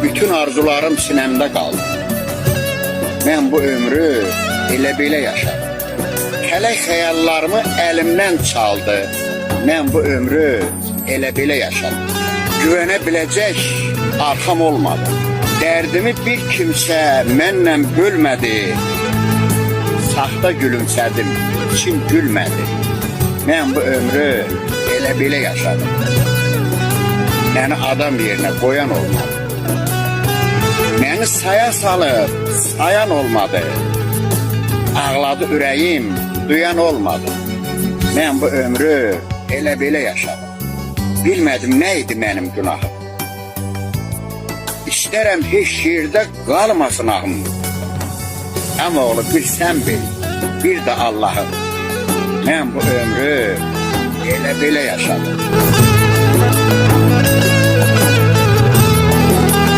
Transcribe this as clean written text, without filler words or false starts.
Bütün arzularım sinəmdə qaldı. Mən bu ömrü elə belə yaşadım. Kələk xəyallarımı əlimdən çaldı. Mən bu ömrü elə belə yaşadım. Güvənə biləcək arxam olmadı. Dərdimi bir kimsə mənlə bölmədi. Saxta gülümsədim, içim gülmədi. Mən bu ömrü elə belə yaşadım. Məni adam yerinə qoyan olmadı. Məni saya salıb sayan olmadı. Ağladı ürəyim, duyan olmadı. Mən bu ömrü elə belə yaşadım. Bilmədim nə idi mənim günahım. İstərəm heç yerdə qalmasın ağım. Amma oğlu bir sən bil, bir də Allahım. Mən bu ömrü elə belə yaşadım.